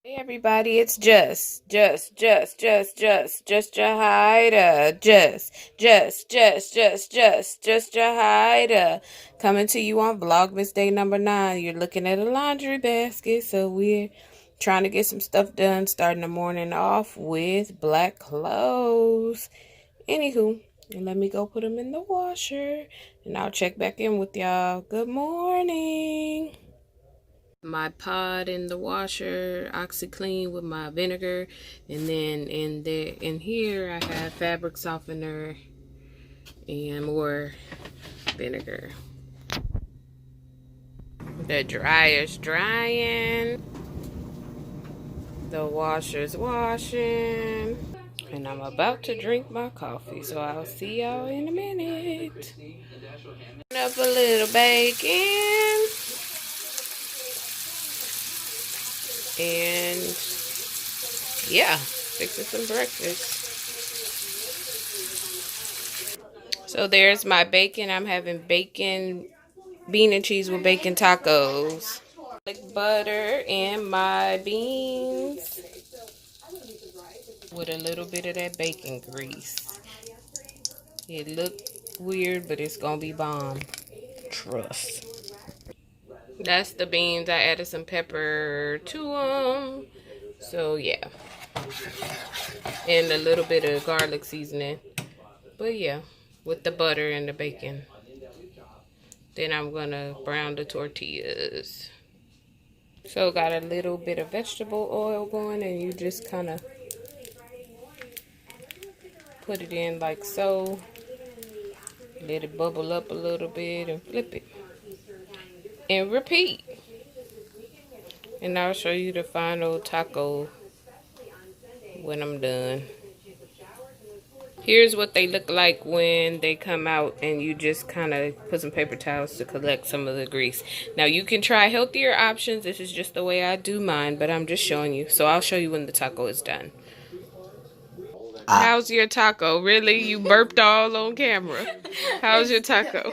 Hey everybody, it's just Jahida, just Jahida, coming to you on Vlogmas day number 9. You're looking at a laundry basket, so we're trying to get some stuff done, starting the morning off with black clothes. Anywho, and let me go put them in the washer, and I'll check back in with y'all. Good morning. My pod in the washer, OxyClean with my vinegar, and then in here I have fabric softener and more vinegar. The dryer's drying, the washer's washing, and I'm about to drink my coffee, so I'll see y'all in a minute. Up a little bacon and yeah, fixing some breakfast. So there's my bacon. I'm having bacon, bean and cheese with bacon tacos. Like butter and my beans with a little bit of that bacon grease. It looked weird, but it's gonna be bomb. Trust. That's the beans. I added some pepper to them. So yeah. And a little bit of garlic seasoning. But yeah, with the butter and the bacon. Then I'm gonna brown the tortillas. So got a little bit of vegetable oil going, and you just kind of put it in like so. Let it bubble up a little bit and flip it. And repeat. And I'll show you the final taco when I'm done. Here's what they look like when they come out, and you just kind of put some paper towels to collect some of the grease. Now you can try healthier options. This is just the way I do mine, but I'm just showing you. So I'll show you when the taco is done. How's your taco? Really? You burped all on camera. How's your taco?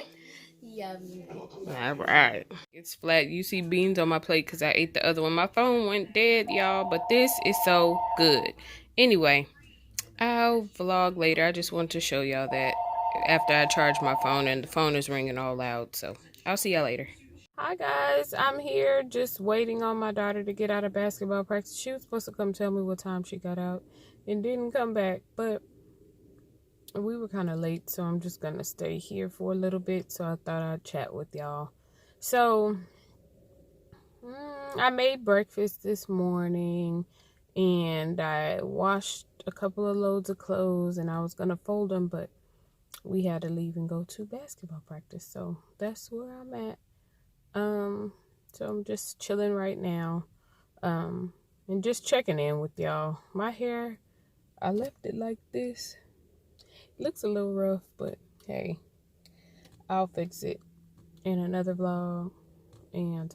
Yummy. All right. It's flat. You see beans on my plate because I ate the other one. My phone went dead, y'all, but this is so good. Anyway, I'll vlog later. I just wanted to show y'all that after I charge my phone, and the phone is ringing all loud. So I'll see y'all later. Hi guys, I'm here just waiting on my daughter to get out of basketball practice. She was supposed to come tell me what time she got out and didn't come back, but we were kind of late, so I'm just gonna stay here for a little bit. So I thought I'd chat with y'all. So I made breakfast this morning, and I washed a couple of loads of clothes, and I was gonna fold them, but we had to leave and go to basketball practice. So that's where I'm at. So I'm just chilling right now, and just checking in with y'all. My hair, I left it like this. It looks a little rough, but hey, I'll fix it in another vlog. And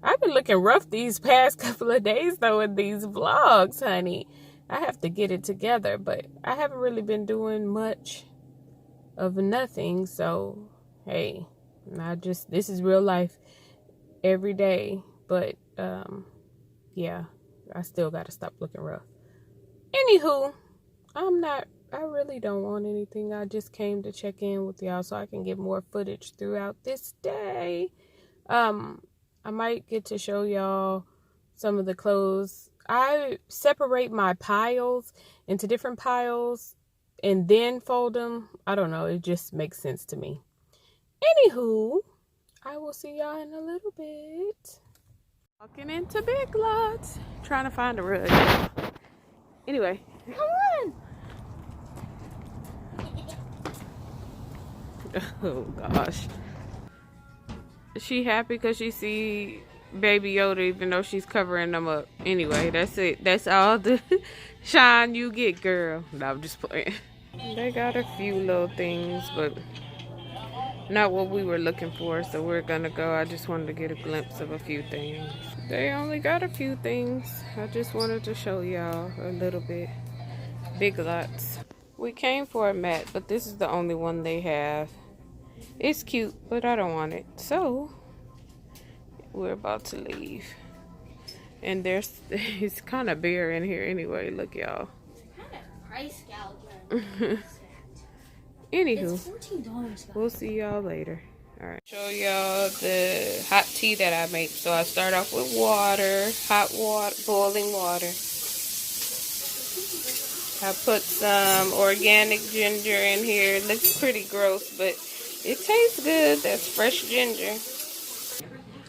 I've been looking rough these past couple of days though in these vlogs, honey. I have to get it together, but I haven't really been doing much of nothing. So hey, this is real life every day. But yeah, I still gotta stop looking rough. Anywho, I really don't want anything. I just came to check in with y'all so I can get more footage throughout this day. I might get to show y'all some of the clothes. I separate my piles into different piles and then fold them. I don't know. It just makes sense to me. Anywho, I will see y'all in a little bit. Walking into Big Lots, trying to find a rug. Anyway. Come on. Oh gosh. Is she happy because she see Baby Yoda even though she's covering them up? Anyway, that's it. That's all the shine you get, girl. No, I'm just playing. They got a few little things, but not what we were looking for, so we're gonna go. I just wanted to get a glimpse of a few things. They only got a few things. I just wanted to show y'all a little bit. Big Lots. We came for a mat, but this is the only one they have. It's cute, but I don't want it. So, we're about to leave. And there's it's kind of bare in here anyway. Look, y'all. Kind of price gouging. Anywho, It's $14. we'll see y'all later. All right, show y'all the hot tea that I make. So I start off with water, hot water, boiling water. I put some organic ginger in here. It looks pretty gross, but it tastes good. That's fresh ginger.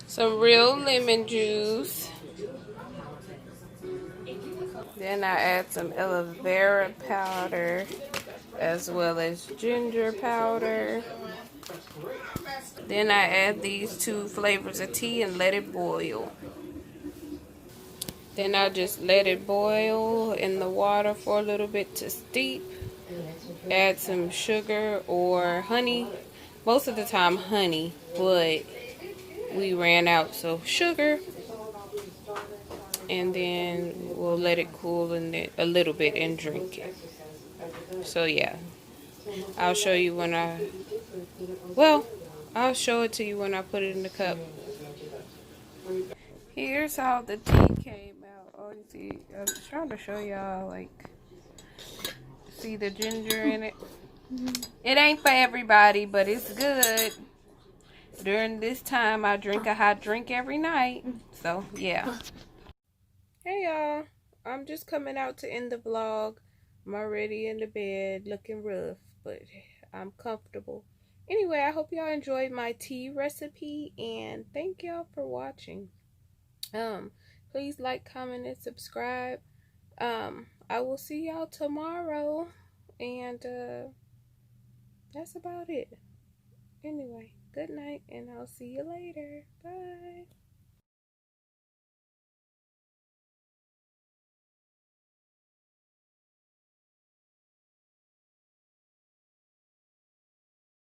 Some real lemon juice. Then I add some aloe vera powder as well as ginger powder. Then I add these 2 flavors of tea and let it boil. Then I just let it boil in the water for a little bit to steep. Add some sugar or honey. Most of the time honey, but we ran out, so sugar. And then we'll let it cool in a little bit and drink it. So yeah, I'll show you when I'll show it to you when I put it in the cup. Here's how the tea came out. Oh, you see, I was trying to show y'all, like, see the ginger in it. It ain't for everybody, but it's good. During this time, I drink a hot drink every night. So, yeah. Hey, y'all. I'm just coming out to end the vlog. I'm already in the bed, looking rough, but I'm comfortable. Anyway, I hope y'all enjoyed my tea recipe, and thank y'all for watching. Please like, comment, and subscribe. I will see y'all tomorrow, and that's about it. Anyway, good night, and I'll see you later. Bye.